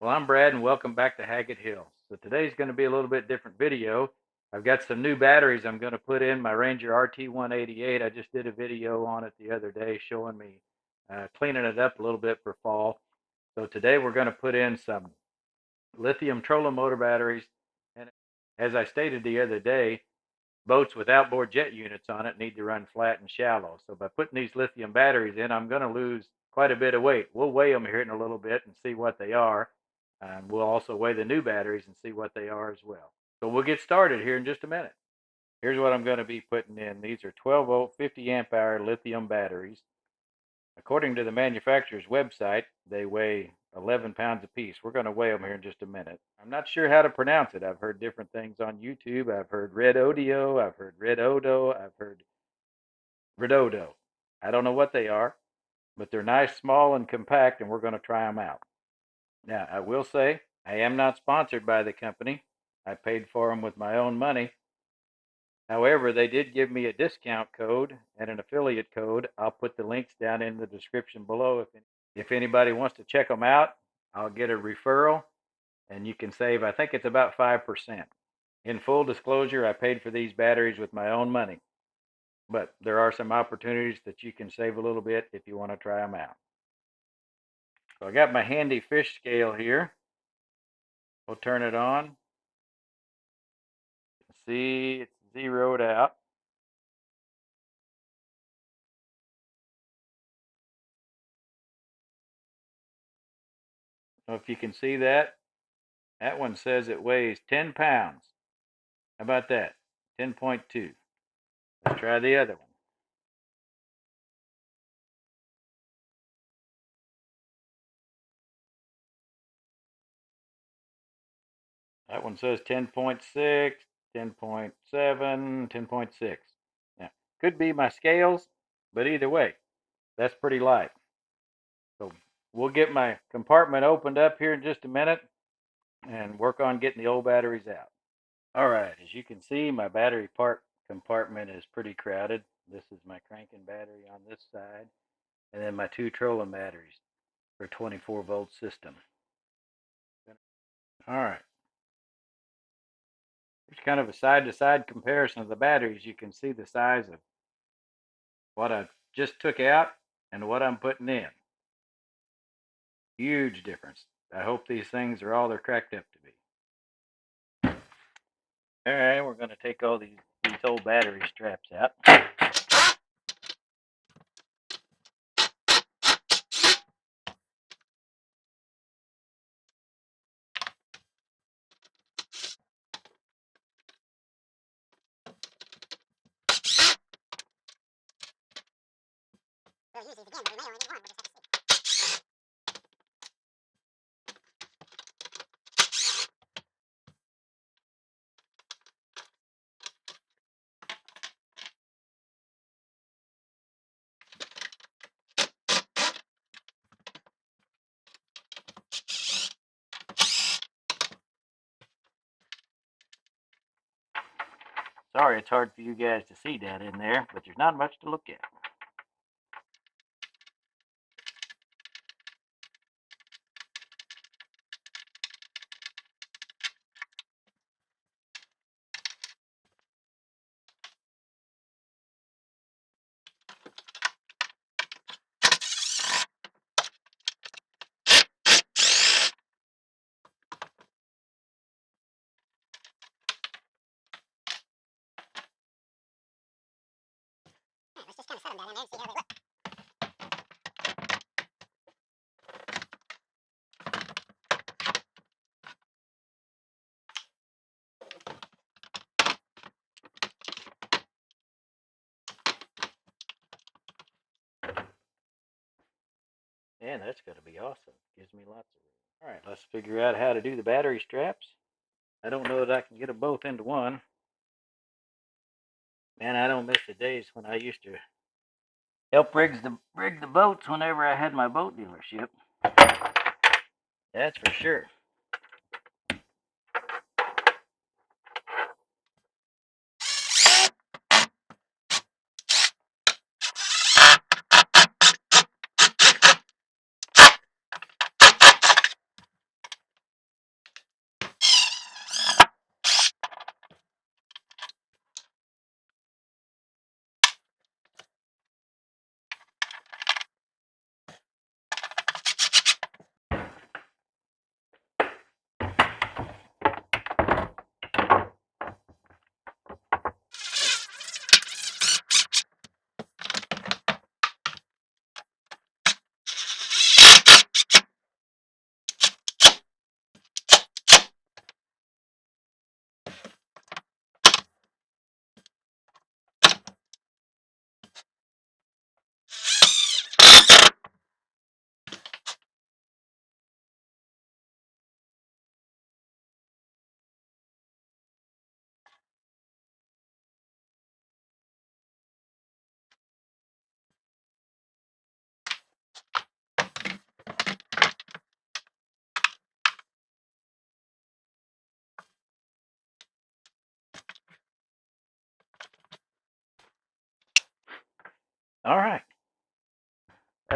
Well, I'm Brad and welcome back to Haggett Hills. So today's going to be a little bit different video. I've got some new batteries I'm going to put in my Ranger RT188. I just did a video on it the other day showing me cleaning it up a little bit for fall. So today we're going to put in some lithium trolling motor batteries. And as I stated the other day, boats with outboard jet units on it need to run flat and shallow. So by putting these lithium batteries in, I'm going to lose quite a bit of weight. We'll weigh them here in a little bit and see what they are. And we'll also weigh the new batteries and see what they are as well. So we'll get started here in just a minute. Here's what I'm going to be putting in. These are 12 volt, 50 amp hour lithium batteries. According to the manufacturer's website, they weigh 11 pounds apiece. We're going to weigh them here in just a minute. I'm not sure how to pronounce it. I've heard different things on YouTube. I've heard Redodo, I've heard Redodo, I've heard Redodo. I don't know what they are, but they're nice, small, and compact, and we're going to try them out. Now, I will say I am not sponsored by the company. I paid for them with my own money. However, they did give me a discount code and an affiliate code. I'll put the links down in the description below. If anybody wants to check them out, I'll get a referral and you can save, I think it's about 5%. In full disclosure, I paid for these batteries with my own money, but there are some opportunities that you can save a little bit if you want to try them out. So I got my handy fish scale here. We'll turn it on. See, it's zeroed out. So if you can see that, that one says it weighs 10 pounds. How about that? 10.2. Let's try the other one. That one says 10.6, 10.7, 10.6. Now, could be my scales, but either way, that's pretty light. So we'll get my compartment opened up here in just a minute and work on getting the old batteries out. All right, as you can see, my battery part compartment is pretty crowded. This is my cranking battery on this side, and then my two trolling batteries for 24-volt system. All right. Here's kind of a side-to-side comparison of the batteries. You can see the size of what I just took out and what I'm putting in. Huge difference. I hope these things are all they're cracked up to be. All right, we're going to take all these old battery straps out. Sorry, it's hard for you guys to see that in there, but there's not much to look at. Let's just kind of set them down in there and see how they look. And that's going to be awesome. Gives me lots of room. All right, let's figure out how to do the battery straps. I don't know that I can get them both into one. Man, I don't miss the days when I used to help rig the boats whenever I had my boat dealership. That's for sure.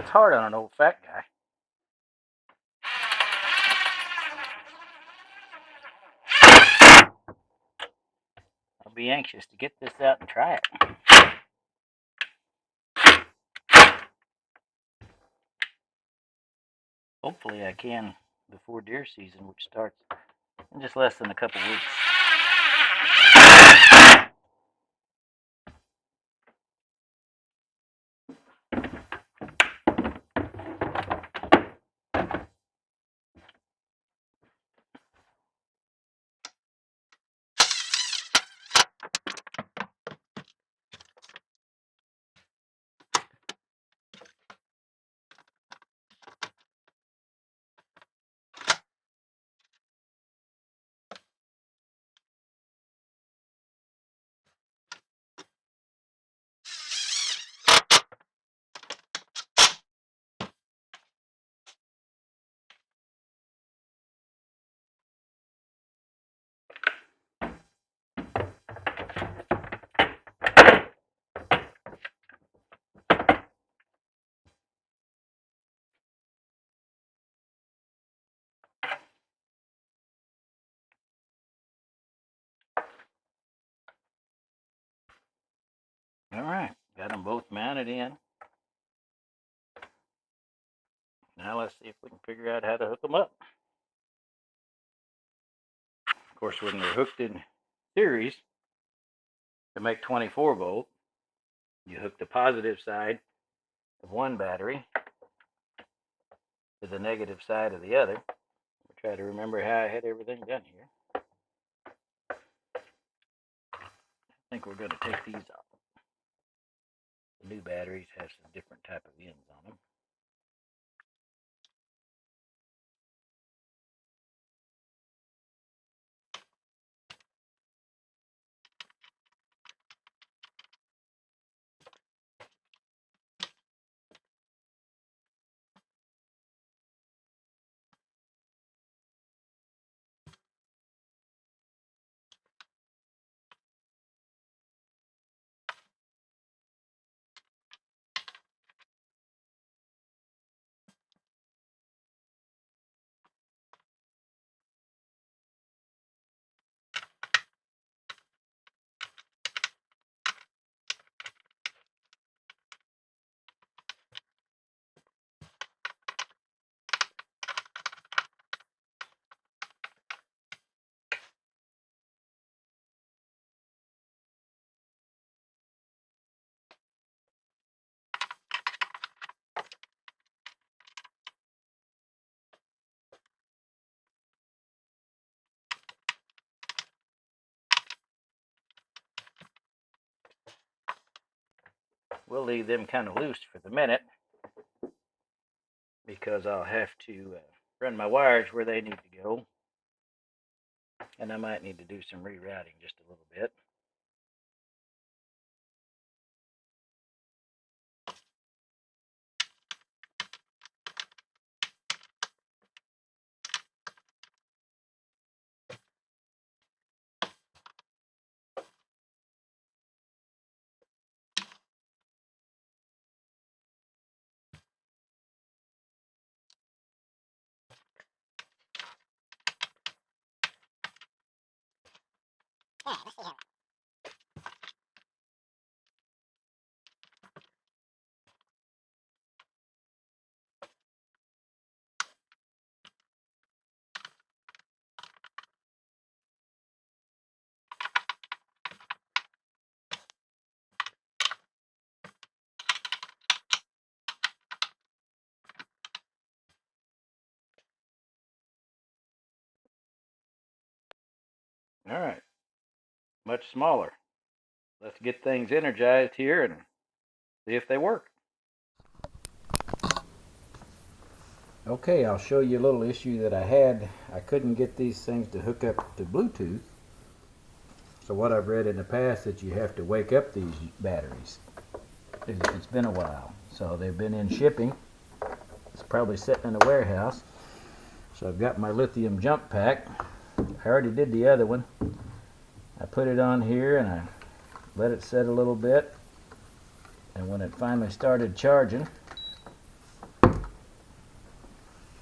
It's hard on an old fat guy. I'll be anxious to get this out and try it. Hopefully I can before deer season, which starts in just less than a couple weeks. Alright, got them both mounted in. Now let's see if we can figure out how to hook them up. Of course, when they're hooked in series to make 24 volt, you hook the positive side of one battery to the negative side of the other. I'll try to remember how I had everything done here. I think we're going to take these off. The new batteries have some different type of ends on them. We'll leave them kind of loose for the minute because I'll have to run my wires where they need to go, and I might need to do some rerouting just a little bit. All right, much smaller. Let's get things energized here and see if they work. Okay, I'll show you a little issue that I had. I couldn't get these things to hook up to Bluetooth. So what I've read in the past that you have to wake up these batteries if it's been a while. So they've been in shipping. It's probably sitting in a warehouse. So I've got my lithium jump pack. I already did the other one. I put it on here and I let it set a little bit. And when it finally started charging,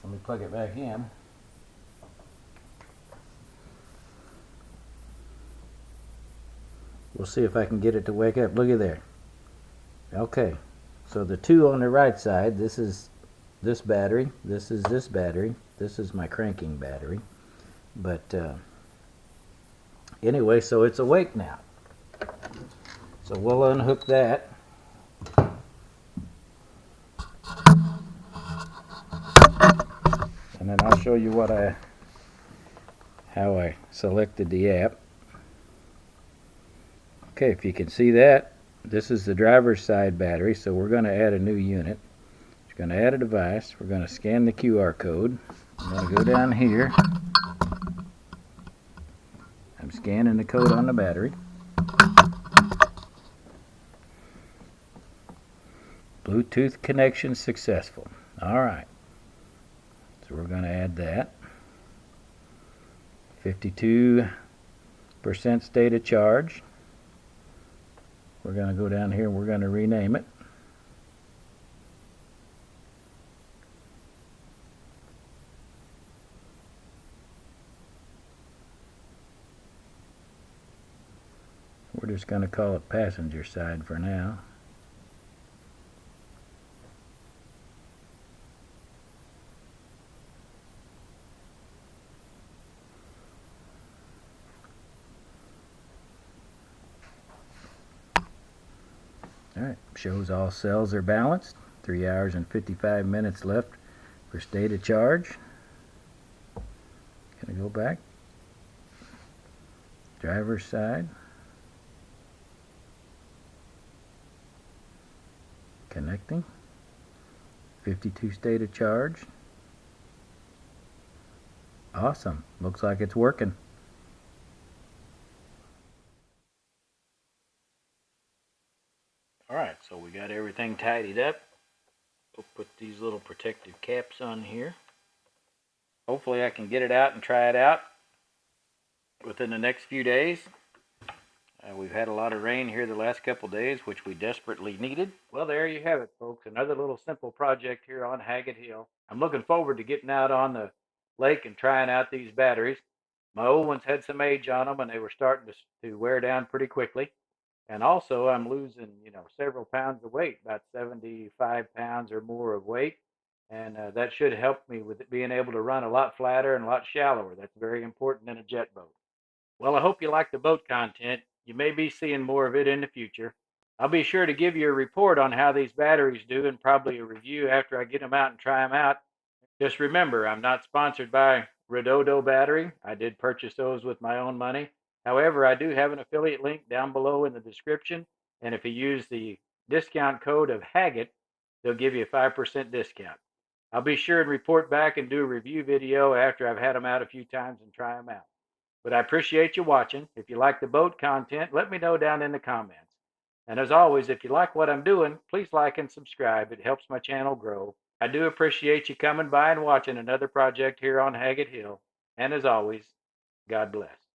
Let me plug it back in. We'll see if I can get it to wake up. Look at there. Okay, so the two on the right side, this is this battery, this is this battery, this is my cranking battery. But anyway, so it's awake now. So we'll unhook that. And then I'll show you how I selected the app. Okay, if you can see that, this is the driver's side battery, so we're going to add a new unit. We're going to add a device. We're going to scan the QR code. I'm going to go down here. I'm scanning the code on the battery. Bluetooth connection successful. All right. So we're going to add that. 52% state of charge. We're going to go down here and we're going to rename it. We're just going to call it passenger side for now. Alright, shows all cells are balanced. 3 hours and 55 minutes left for state of charge. Gonna go back. Driver's side. Connecting. 52 state of charge. Awesome. Looks like it's working. Alright, so we got everything tidied up. We'll put these little protective caps on here. Hopefully I can get it out and try it out within the next few days. We've had a lot of rain here the last couple days, which we desperately needed. Well, there you have it, folks. Another little simple project here on Haggett Hill. I'm looking forward to getting out on the lake and trying out these batteries. My old ones had some age on them, and they were starting to wear down pretty quickly. And also, I'm losing, several pounds of weight, about 75 pounds or more of weight. And that should help me with it being able to run a lot flatter and a lot shallower. That's very important in a jet boat. Well, I hope you like the boat content. You may be seeing more of it in the future. I'll be sure to give you a report on how these batteries do and probably a review after I get them out and try them out. Just remember, I'm not sponsored by Redodo battery. I did purchase those with my own money. However, I do have an affiliate link down below in the description. And if you use the discount code of Haggett, they'll give you a 5% discount. I'll be sure and report back and do a review video after I've had them out a few times and try them out. But I appreciate you watching. If you like the boat content, let me know down in the comments. And as always, if you like what I'm doing, please like and subscribe. It helps my channel grow. I do appreciate you coming by and watching another project here on Haggett Hill. And as always, God bless.